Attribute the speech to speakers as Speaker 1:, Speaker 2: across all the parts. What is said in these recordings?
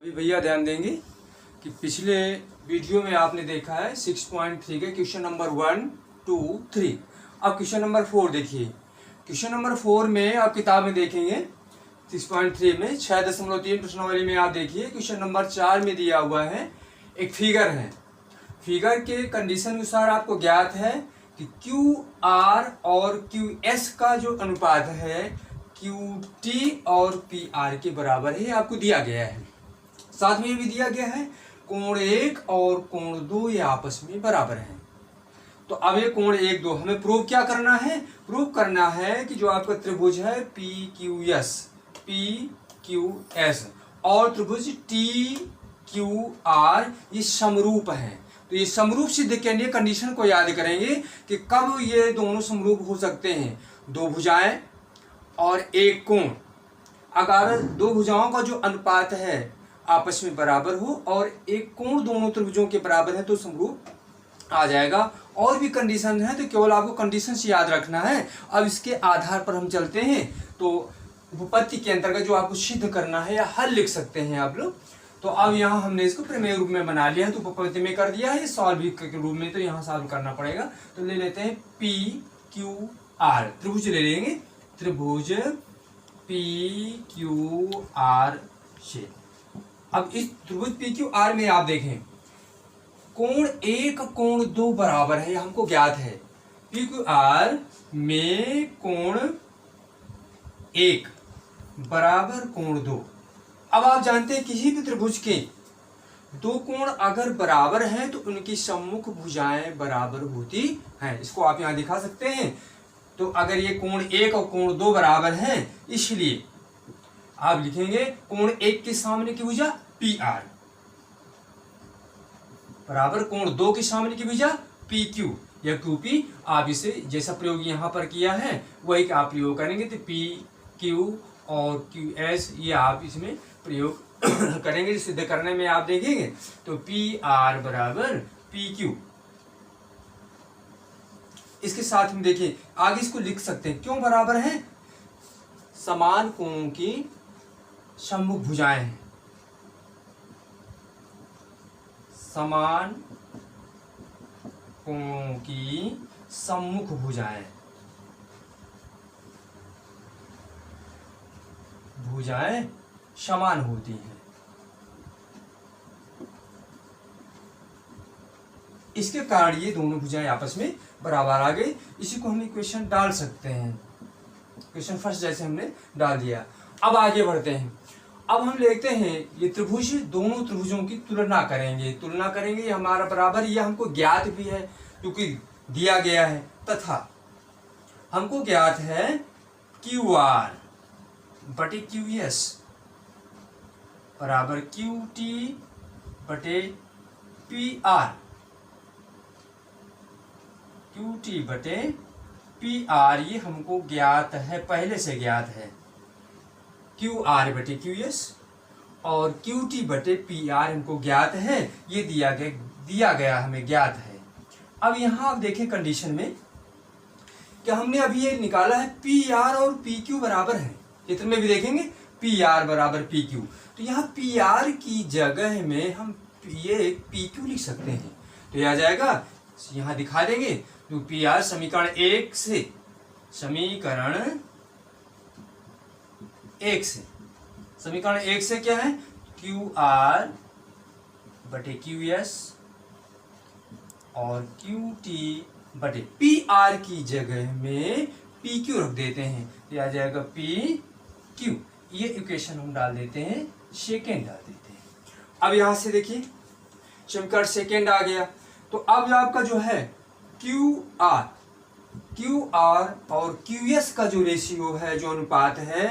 Speaker 1: अभी भैया ध्यान देंगे कि पिछले वीडियो में आपने देखा है 6.3 के क्वेश्चन नंबर 1, 2, 3। अब क्वेश्चन नंबर 4 देखिए। क्वेश्चन नंबर 4 में आप किताब में देखेंगे 6.3 में 6.3 प्रश्नावली में आप देखिए क्वेश्चन नंबर 4 में दिया हुआ है एक फिगर है। फिगर के कंडीशन अनुसार आपको ज्ञात है कि क्यू आर और क्यू एस का जो अनुपात है क्यू टी और पी आर के बराबर है, आपको दिया गया है। साथ में भी दिया गया है कोण 1 और कोण 2 ये आपस में बराबर हैं। तो अब ये कोण 1, 2 हमें प्रूव क्या करना है? प्रूव करना है कि जो आपका त्रिभुज है पी क्यू एस और त्रिभुज टी क्यू आर ये समरूप है। तो ये समरूप सिद्ध के लिए कंडीशन को याद करेंगे कि कब ये दोनों समरूप हो सकते हैं। दो भुजाएं और एक कोण, अगर दो भुजाओं का जो अनुपात है आपस में बराबर हो और एक कोण दोनों त्रिभुजों के बराबर है तो समरूप आ जाएगा। और भी कंडीशन है तो केवल आपको कंडीशन से याद रखना है। अब इसके आधार पर हम चलते हैं तो उपपत्ति के अंतर्गत जो आपको सिद्ध करना है या हल लिख सकते हैं आप लोग। तो अब यहाँ हमने इसको प्रमेय रूप में बना लिया है, तो उपपत्ति में कर दिया है, सॉल्व भी के रूप में तो यहाँ सॉल्व करना पड़ेगा। तो ले लेते हैं पी क्यू आर, त्रिभुज ले लेंगे, त्रिभुज पी क्यू आर से। अब इस त्रिभुज पी क्यू आर में आप देखें कोण 1 कोण 2 बराबर है, हमको ज्ञात है। पी क्यू आर में कोण 1 बराबर कोण 2। अब आप जानते हैं किसी भी त्रिभुज के दो कोण अगर बराबर हैं तो उनकी सम्मुख भुजाएं बराबर होती हैं। इसको आप यहां दिखा सकते हैं। तो अगर ये कोण 1 और कोण 2 बराबर हैं, इसलिए आप लिखेंगे कोण 1 के सामने की भुजा पी आर बराबर कोण 2 के सामने की भुजा पी क्यू या क्यू पी। आप इसे जैसा प्रयोग यहां पर किया है वही आप प्रयोग करेंगे। तो पी क्यू और क्यू एस ये आप इसमें प्रयोग करेंगे। सिद्ध करने में आप देखेंगे तो पी आर बराबर पी क्यू। इसके साथ हम देखिए आगे इसको लिख सकते हैं, क्यों बराबर है? समान कोणों की सम्मुख भुजाएं हैं, समान कोणों की सम्मुख भुजाएं समान होती हैं। इसके कारण ये दोनों भुजाएं आपस में बराबर आ गई। इसी को हम इक्वेशन डाल सकते हैं, क्वेश्चन फर्स्ट जैसे हमने डाल दिया। अब आगे बढ़ते हैं। अब हम देखते हैं ये त्रिभुज, दोनों त्रिभुजों की तुलना करेंगे। ये हमारा बराबर, ये हमको ज्ञात भी है क्योंकि दिया गया है। तथा हमको ज्ञात है क्यू आर बटे क्यू एस बराबर क्यू टी बटे पी आर, क्यू टी बटे पी आर ये हमको ज्ञात है, पहले से ज्ञात है। क्यू आर बटे क्यू एस और क्यू टी बटे पी आर हमको ज्ञात है, ये दिया गया हमें ज्ञात है। अब यहाँ आप देखें कंडीशन में कि हमने अभी ये निकाला है पी आर और पी क्यू बराबर है। चित्र में भी देखेंगे पी आर बराबर पी क्यू। तो यहाँ पी आर की जगह में हम ये पी क्यू लिख सकते हैं। तो यह आ जाएगा, यहाँ दिखा देंगे तो पी आर समीकरण 1 से क्या है? क्यू आर बटे क्यू एस और क्यू टी बटे पी आर की जगह में पी क्यू रख देते हैं। तो आ जाएगा पी क्यू। ये इक्वेशन हम डाल देते हैं, सेकेंड डाल देते हैं। अब यहां से देखिए समीकरण सेकेंड आ गया। तो अब आपका जो है क्यू आर और क्यू एस का जो रेशियो है, जो अनुपात है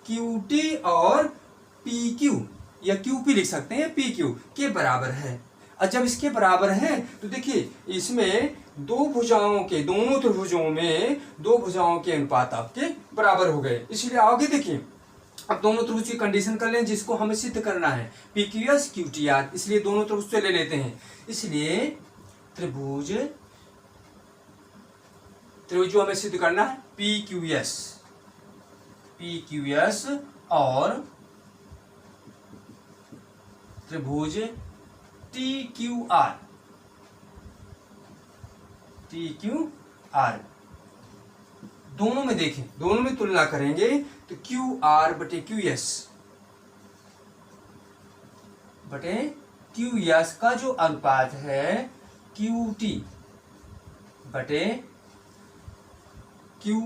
Speaker 1: क्यू टी और पी क्यू या क्यू पी लिख सकते हैं, पी क्यू के बराबर है। और जब इसके बराबर है तो देखिए इसमें दोनों त्रिभुजों में दो भुजाओं के अनुपात आपके बराबर हो गए। इसलिए आगे देखिए अब दोनों त्रिभुज की कंडीशन कर लें जिसको हमें सिद्ध करना है, P Q S Q T R. इसलिए दोनों त्रिभुज से ले लेते हैं। इसलिए त्रिभुज जो हमें सिद्ध करना है पी क्यू एस और त्रिभुज टी क्यू आर, दोनों में देखें, दोनों में तुलना करेंगे तो क्यू आर बटे क्यू एस का जो अनुपात है क्यू टी बटे क्यू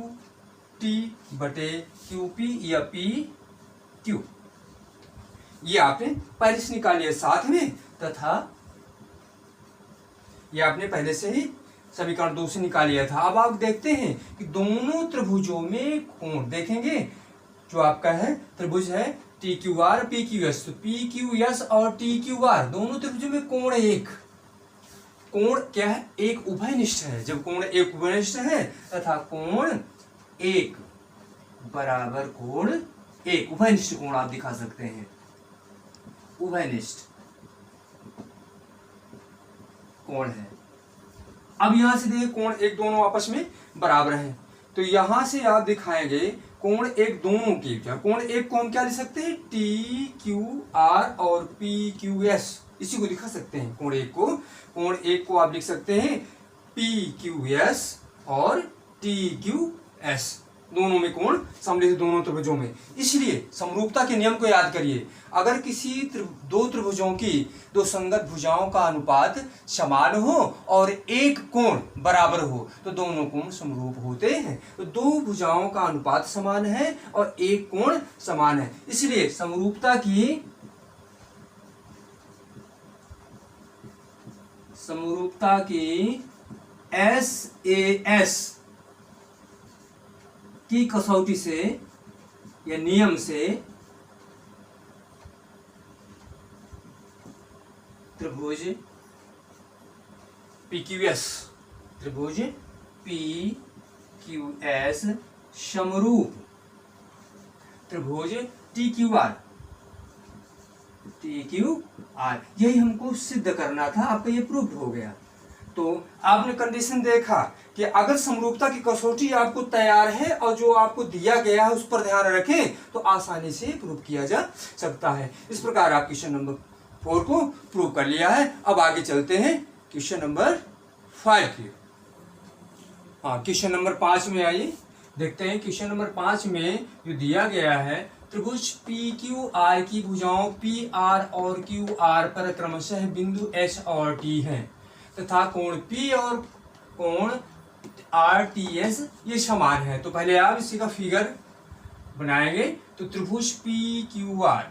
Speaker 1: पी या पी क्यू, ये आपने पहले से निकाल लिया साथ में, तथा ये आपने पहले से ही समीकरण 2 से निकाल लिया था। अब आप देखते हैं कि दोनों त्रिभुजों में कोण देखेंगे, जो आपका है त्रिभुज है T Q R P Q S, तो पी क्यू एस और टी क्यू आर दोनों त्रिभुजों में कोण एक, कोण क्या है, एक उभयनिष्ठ है। जब कोण एक उभयनिष्ठ है तथा कोण एक बराबर कोण एक, उभयनिष्ठ कोण आप दिखा सकते हैं, उभयनिष्ठ कोण है। अब यहां से देखिए कोण एक दोनों आपस में बराबर हैं, तो यहां से आप दिखाएंगे कोण एक दोनों की, क्या कोण एक को हम क्या लिख सकते हैं, टी क्यू आर और पी क्यू एस, इसी को दिखा सकते हैं। कोण एक को आप लिख सकते हैं पी क्यू एस और टी क्यू एस, दोनों में कोण सममित, दोनों त्रिभुजों में। इसलिए समरूपता के नियम को याद करिए, अगर किसी दो त्रिभुजों की दो संगत भुजाओं का अनुपात समान हो और एक कोण बराबर हो तो दोनों कोण समरूप होते हैं। तो दो भुजाओं का अनुपात समान है और एक कोण समान है, इसलिए समरूपता की SAS की कसौटी से या नियम से त्रिभुज PQS समरूप त्रिभुज TQR, यही हमको सिद्ध करना था, आपका ये प्रूव हो गया। तो आपने कंडीशन देखा कि अगर समरूपता की कसौटी आपको तैयार है और जो आपको दिया गया है उस पर ध्यान रखें तो आसानी से प्रूव किया जा सकता है। इस प्रकार आप क्वेश्चन नंबर 4 को प्रूव कर लिया है। अब आगे चलते हैं क्वेश्चन नंबर 5 की। क्वेश्चन नंबर 5 में आइए, देखते हैं क्वेश्चन नंबर 5 में जो दिया गया है, त्रिभुज पी क्यू आर की भुजाओं पी आर और क्यू आर पर क्रमशः बिंदु एच और टी है तथा कोण P और कोण RTS ये समान है। तो पहले आप इसी का फिगर बनाएंगे। तो त्रिभुज PQR,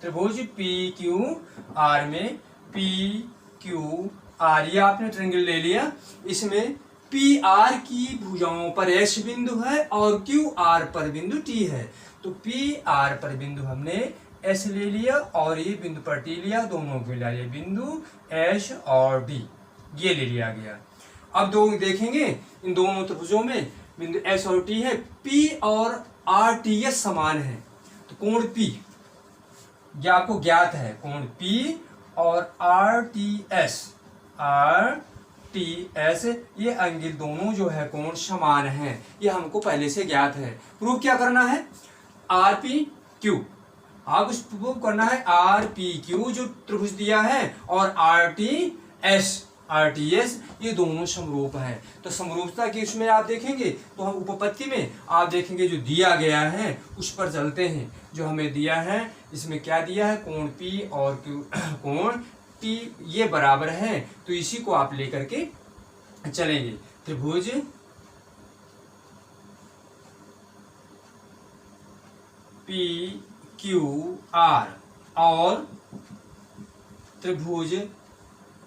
Speaker 1: त्रिभुज PQR में PQR ये आपने ट्रायंगल ले लिया, इसमें PR की भुजाओं पर H बिंदु है और QR पर बिंदु T है। तो PR पर बिंदु हमने S ले लिया और ये बिंदु पर T लिया, दोनों को मिला लिया, बिंदु H और D ये ले लिया गया। अब दो देखेंगे इन दोनों त्रिभुजों में बिंदु S और T है, P और RTS समान है। तो कोण P ये आपको ज्ञात है, कोण P और RTS ये एंगल दोनों जो है कोण समान है, ये हमको पहले से ज्ञात है। प्रूव क्या करना है, RPQ, आप कुछ प्रूव करना है RPQ जो त्रिभुज दिया है और RTS ये दोनों समरूप है। तो समरूपता की उसमें आप देखेंगे तो हम उपपत्ति में आप देखेंगे जो दिया गया है उस पर चलते हैं। जो हमें दिया है इसमें क्या दिया है, कोण P और कोण T ये बराबर है, तो इसी को आप लेकर के चलेंगे। त्रिभुज PQR और त्रिभुज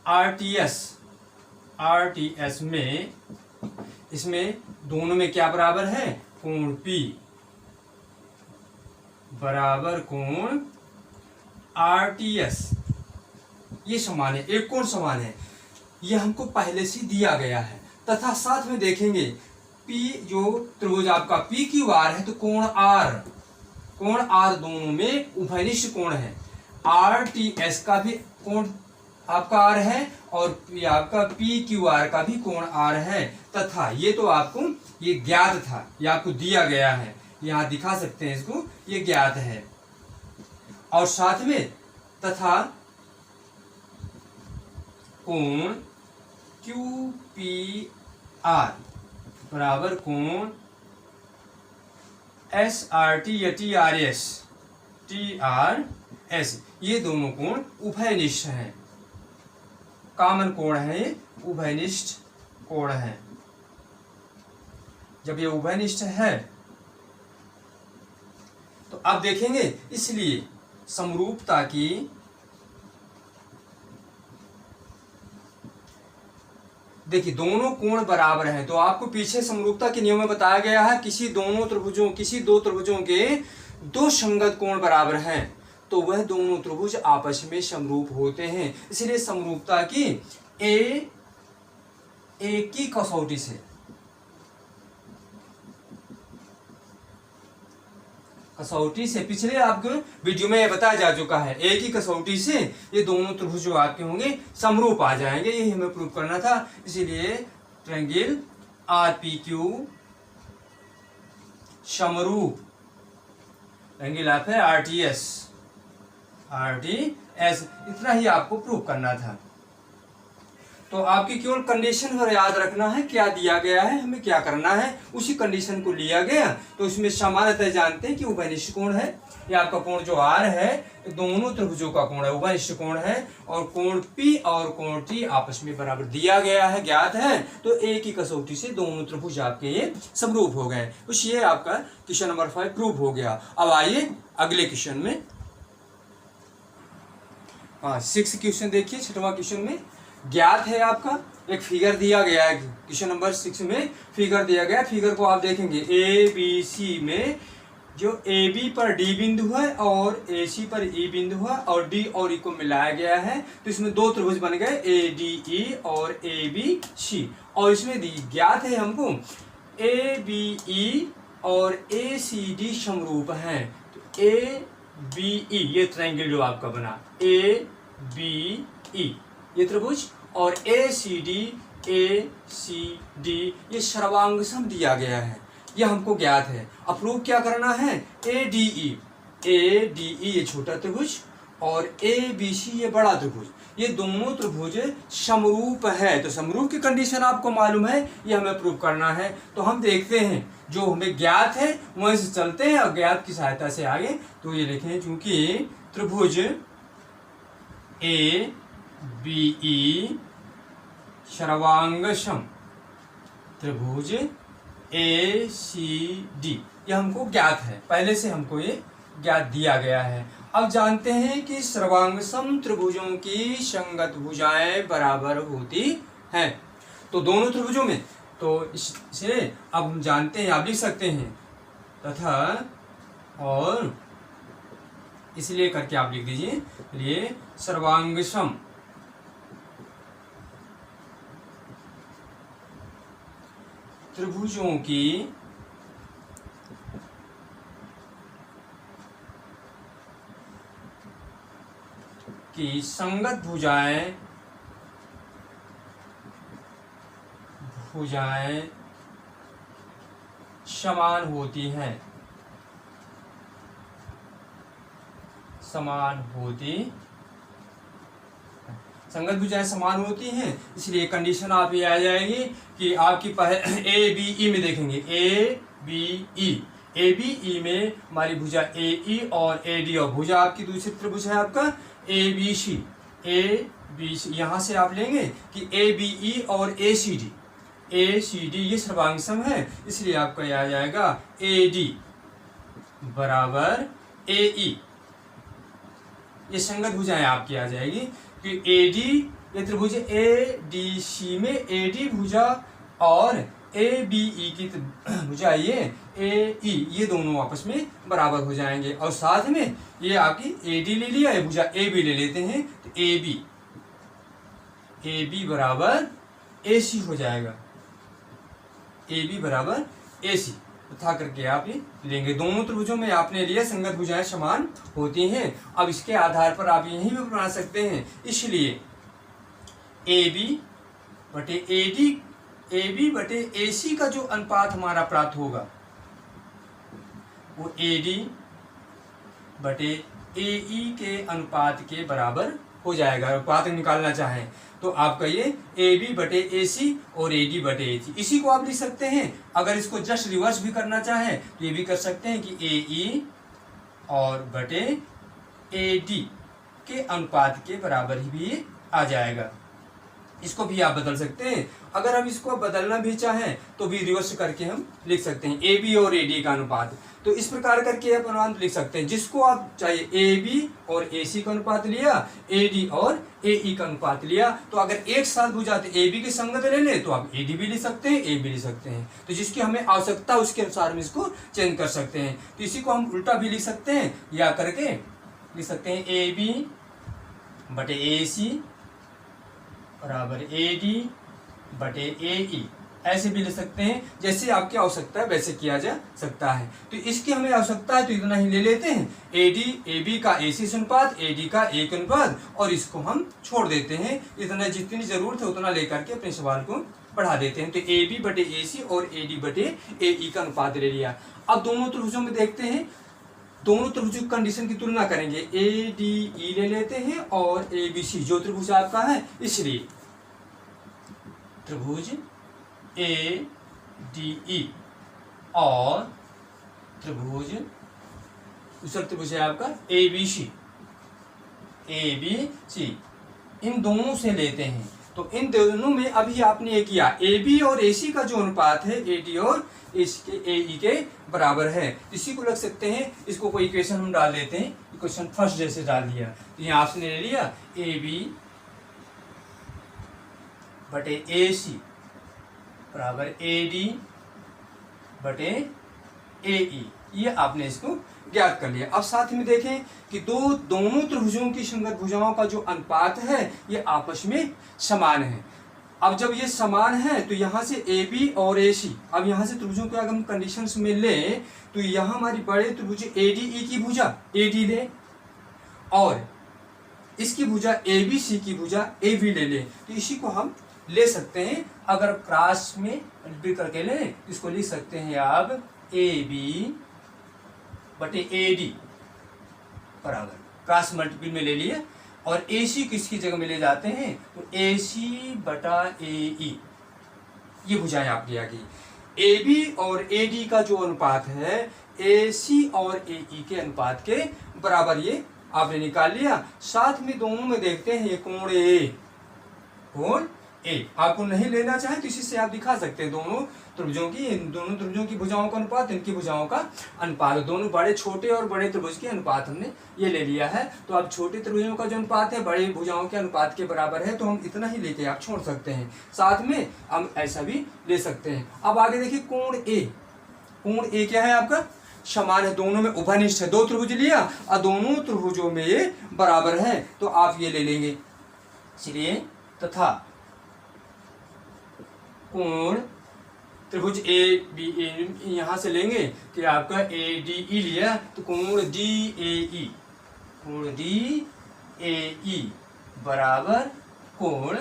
Speaker 1: RTS में इसमें दोनों में क्या बराबर है, कोण P बराबर कोण RTS ये समान है, एक कोण समान है, ये हमको पहले से दिया गया है। तथा साथ में देखेंगे P जो त्रिभुज आपका PQR है तो कोण R दोनों में उभयनिष्ठ कोण है। RTS का भी कोण आपका R है और आपका PQR का भी कोण R है। तथा ये तो आपको ये ज्ञात था, ये आपको दिया गया है, यहाँ दिखा सकते हैं इसको, ये ज्ञात है। और साथ में तथा कोण QPR बराबर कोण SRT या TRS, ये दोनों कोण उभयनिष्ठ हैं, कॉमन कोण है, ये उभयनिष्ठ कोण है। जब ये उभयनिष्ठ है तो आप देखेंगे, इसलिए समरूपता की देखिए दोनों कोण बराबर हैं, तो आपको पीछे समरूपता के नियम में बताया गया है किसी दो त्रिभुजों के दो संगत कोण बराबर हैं तो वह दोनों त्रिभुज आपस में समरूप होते हैं। इसलिए समरूपता की एक की कसौटी से पिछले आपके वीडियो में बताया जा चुका है, एक ही कसौटी से ये दोनों त्रिभुज जो आपके होंगे समरूप आ जाएंगे, यही हमें प्रूव करना था। इसीलिए ट्रायंगल RPQ समरूप, ट्रायंगल आप है RTS, इतना ही आपको प्रूव करना था। तो आपकी केवल कंडीशन पर याद रखना है क्या दिया गया है, हमें क्या करना है, उसी कंडीशन को लिया गया। तो इसमें सामान्यतः जानते हैं कि उभयनिष्ठ कोण है, ये आपका कोण जो R है दोनों त्रिभुजों का कोण है, उभयनिष्ठ कोण है, और कोण P और कोण T आपस में बराबर दिया गया है, ज्ञात है। तो एक ही कसौटी से दोनों त्रिभुज आपके ये समरूप हो गए। तो ये आपका क्वेश्चन नंबर 5 प्रूव हो गया। अब आइए अगले क्वेश्चन में, 6 क्वेश्चन देखिए। 6वां क्वेश्चन में ज्ञात है आपका एक फिगर दिया गया है, क्वेश्चन नंबर 6 में फिगर दिया गया है। फिगर को आप देखेंगे ABC में जो AB पर D बिंदु है और AC पर E बिंदु है और D और E को मिलाया गया है, तो इसमें दो त्रिभुज बन गए ADE और ABC। और इसमें ज्ञात है हमको ABE और ACD समरूप हैं। तो ABE ये ट्रायंगल जो आपका बना ABE ये त्रिभुज और ACD ये सर्वांगसम दिया गया है, ये हमको ज्ञात है। अब प्रूव क्या करना है, ADE ये छोटा त्रिभुज और ABC ये बड़ा त्रिभुज, ये दोनों त्रिभुज समरूप है। तो समरूप की कंडीशन आपको मालूम है, ये हमें प्रूव करना है। तो हम देखते हैं जो हमें ज्ञात है वहीं से चलते हैं और ज्ञात की सहायता से आगे। तो ये लिखें, चूंकि त्रिभुज ABE सर्वांगसम त्रिभुज ACD ये हमको ज्ञात है, पहले से हमको ये ज्ञात दिया गया है। अब जानते हैं कि सर्वांगसम त्रिभुजों की संगत भुजाएं बराबर होती हैं। तो दोनों त्रिभुजों में, तो इसे अब हम जानते हैं, आप लिख सकते हैं तथा और इसलिए करके आप लिख दीजिए, ये सर्वांगसम त्रिभुजों की संगत भुजाएं समान होती हैं, संगत भुजाएं समान होती हैं। इसलिए कंडीशन आप ये आ जाएगी कि आपकी ABE में देखेंगे ABE में हमारी भुजा AE और AD और भुजा आपकी दूसरी त्रिभुज है आपका ABC यहाँ से आप लेंगे कि ABE और ACD ये सर्वांगसम है, इसलिए आपका यह आ जाएगा AD बराबर AE, ये संगत भुजाएं आपकी आ जाएगी कि AD ये त्रिभुज ADC में AD भुजा और ABE की भुजा ये AE ये दोनों आपस में बराबर हो जाएंगे। और साथ में ये आपकी AD ले लिया, ये भुजा AB ले लेते हैं, तो AB बराबर AC हो जाएगा, AB बराबर AC तथा करके आप ये लेंगे। दोनों त्रिभुजों में आपने लिया संगत भुजाएं समान होती हैं। अब इसके आधार पर आप यही भी बना सकते हैं, इसलिए AB बटे AC का जो अनुपात हमारा प्राप्त होगा वो AD बटे ए ई के अनुपात के बराबर हो जाएगा। अनुपात निकालना चाहें तो आपका ये ए बी बटे ए सी और ए डी बटे ए सी, इसी को आप लिख सकते हैं। अगर इसको जस्ट रिवर्स भी करना चाहें तो ये भी कर सकते हैं कि ए ई और बटे ए डी के अनुपात के बराबर ही भी आ जाएगा। इसको भी आप बदल सकते हैं। अगर हम इसको बदलना भी चाहें तो भी रिवर्स करके हम लिख सकते हैं ए बी और ए डी का अनुपात। तो इस प्रकार करके आप अनुपात लिख सकते हैं। जिसको आप चाहिए ए बी और ए सी का अनुपात लिया, ए डी और ए ई का अनुपात लिया। तो अगर एक साथ भुजा तो ए बी की संगत ले लें तो आप ए डी भी लिख सकते हैं, ए बी लिख सकते हैं। तो जिसकी हमें आवश्यकता उसके अनुसार हम इसको चेंज कर सकते हैं। तो इसी को हम उल्टा भी लिख सकते हैं, या करके लिख सकते हैं ए बी बटे ए सी बराबर ए डी बटे ए ई, ऐसे भी ले सकते हैं। जैसे आपकी आवश्यकता है वैसे किया जा सकता है। तो इसकी हमें आवश्यकता है तो इतना ही ले लेते हैं, ए डी ए बी का ए सी अनुपात, ए डी का ए के अनुपात, और इसको हम छोड़ देते हैं। इतना जितनी जरूरत है उतना लेकर के अपने सवाल को बढ़ा देते हैं। तो ए बी बटे ए सी और ए डी बटे ए ई का अनुपात ले लिया। अब दोनों त्रिभुजों में देखते हैं, दोनों त्रिभुज कंडीशन की तुलना करेंगे। ए डी ई ले लेते हैं और ए बी सी जो त्रिभुज आपका है, इसलिए त्रिभुज ए डी ई और त्रिभुज दूसरा त्रिभुज है आपका A B C, A B C, इन दोनों से लेते हैं। तो इन दोनों में अभी आपने ये किया, ए बी और ए सी का जो अनुपात है ए डी और ए ई के बराबर है। इसी को लग सकते हैं, इसको कोई इक्वेशन हम डाल देते हैं। इक्वेशन फर्स्ट जैसे डाल दिया तो यहाँ आपने ले लिया ए बी बटे ए सी बराबर ए डी बटे ए ई, ये आपने इसको ज्ञात कर लिया। अब साथ में देखें कि दोनों त्रिभुजों की संगत भुजाओं का जो अनुपात है ये आपस में समान है। अब जब ये समान है तो यहाँ से ए बी और ए सी, अब यहाँ से त्रिभुजों के अगर हम कंडीशंस में लें तो यहाँ हमारी बड़े त्रिभुज ए डी ई की भुजा ए डी ले और इसकी भुजा ए बी सी की भुजा ए बी ले लें। तो इसी को हम ले सकते हैं। अगर क्रॉस में मल्टीप्लाई करके लें इसको लिख सकते हैं आप ए बी बटे ए डी बराबर, क्रॉस मल्टीप्लाई में ले लिए, और ए सी किसकी जगह में ले जाते हैं तो ए सी बटा ए ई, ये भुजाएं आपकी आ गई। ए बी और ए डी का जो अनुपात है ए सी और ए ई के अनुपात के बराबर, ये आपने निकाल लिया। साथ में दोनों में देखते हैं ये कोण ए, कोण ए आपको नहीं लेना चाहे तो इसी से आप दिखा सकते हैं दोनों त्रिभुजों की भुजाओं का अनुपात, इनकी भुजाओं का अनुपात, दोनों बड़े छोटे और बड़े त्रिभुज के अनुपात हमने ये ले लिया है। तो अब छोटे त्रिभुजों का जो अनुपात है बड़े भुजाओं के अनुपात के बराबर है, तो हम इतना ही लेके आप छोड़ सकते हैं। साथ में हम ऐसा भी ले सकते हैं। अब आगे देखिए कोण ए, कोण ए क्या है आपका समान है, दोनों में उभयनिष्ठ है। दो त्रिभुज लिया और दोनों त्रिभुजों में ये बराबर है, तो आप ये ले लेंगे। इसलिए तथा कोण त्रिभुज ए बी यहाँ से लेंगे कि आपका ए डी ई लिया तो कोण डी ए ई, कोण डी ए ई बराबर कोण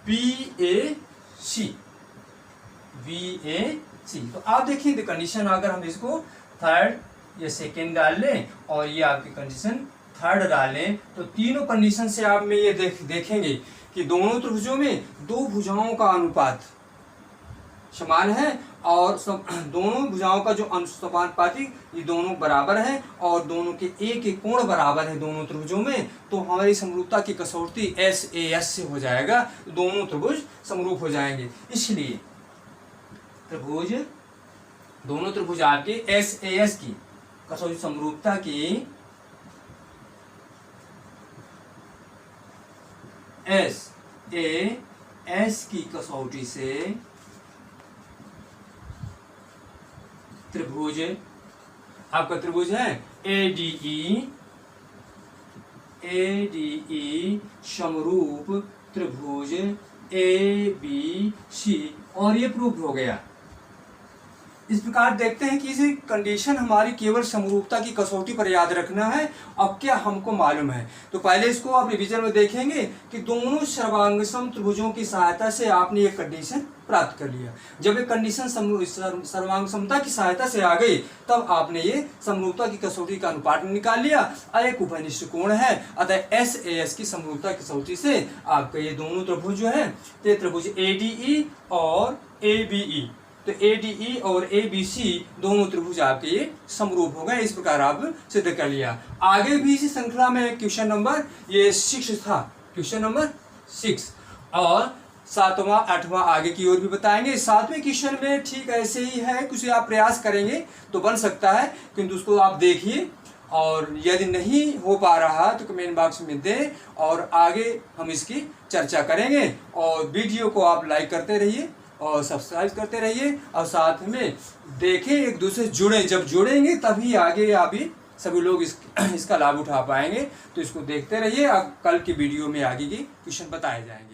Speaker 1: बी ए सी, बी ए सी। तो आप देखिए कंडीशन, अगर हम इसको थर्ड या सेकेंड डाल लें और ये आपकी कंडीशन थर्ड डालें तो तीनों कंडीशन से आप में ये देखेंगे कि दोनों त्रिभुजों में दो भुजाओं का अनुपात समान है और दोनों भुजाओं का जो अनुपाती ये दोनों बराबर है और दोनों के एक एक कोण बराबर है दोनों त्रिभुजों में। तो हमारी समरूपता की कसौटी एस ए एस से हो जाएगा, दोनों त्रिभुज समरूप हो जाएंगे। इसलिए त्रिभुज दोनों त्रिभुज आपके एस ए एस की कसौटी समरूपता की एस ए एस की कसौटी से त्रिभुज आपका त्रिभुज है ए डी ई समरूप त्रिभुज ए बी सी, और ये प्रूफ हो गया। इस प्रकार देखते हैं कि इसे कंडीशन हमारी केवल समरूपता की कसौटी पर याद रखना है। अब क्या हमको मालूम है, तो पहले इसको आप रिवीजन में देखेंगे कि दोनों सर्वांगसम त्रिभुजों की सहायता से आपने ये कंडीशन प्राप्त कर लिया। जब ये कंडीशन सर्वांग समता की सहायता से आ गई तब आपने ये समरूपता की कसौटी का अनुपात निकाल लिया। एक उभयनिष्ठ कोण है, अतः एस ए एस की समरूपता की कसौटी से आपका ये दोनों त्रिभुज जो है, ये त्रिभुज एडीई और एबीई, तो एडीई और एबीसी दोनों त्रिभुज आपके ये समरूप हो गए। इस प्रकार आप सिद्ध कर लिया। आगे भी इसी श्रृंखला में क्वेश्चन नंबर ये 6 था, क्वेश्चन नंबर 6, और 7वां 8वां आगे की ओर भी बताएंगे। 7वें क्वेश्चन में ठीक ऐसे ही है, कुछ आप प्रयास करेंगे तो बन सकता है, किंतु उसको आप देखिए, और यदि नहीं हो पा रहा तो कमेंट बॉक्स में दें और आगे हम इसकी चर्चा करेंगे। और वीडियो को आप लाइक करते रहिए और सब्सक्राइब करते रहिए, और साथ में देखें, एक दूसरे से जुड़ें। जब जुड़ेंगे तभी आगे आप भी सभी लोग इसका लाभ उठा पाएंगे। तो इसको देखते रहिए, अब कल की वीडियो में आगे की क्वेश्चन बताए जाएंगे।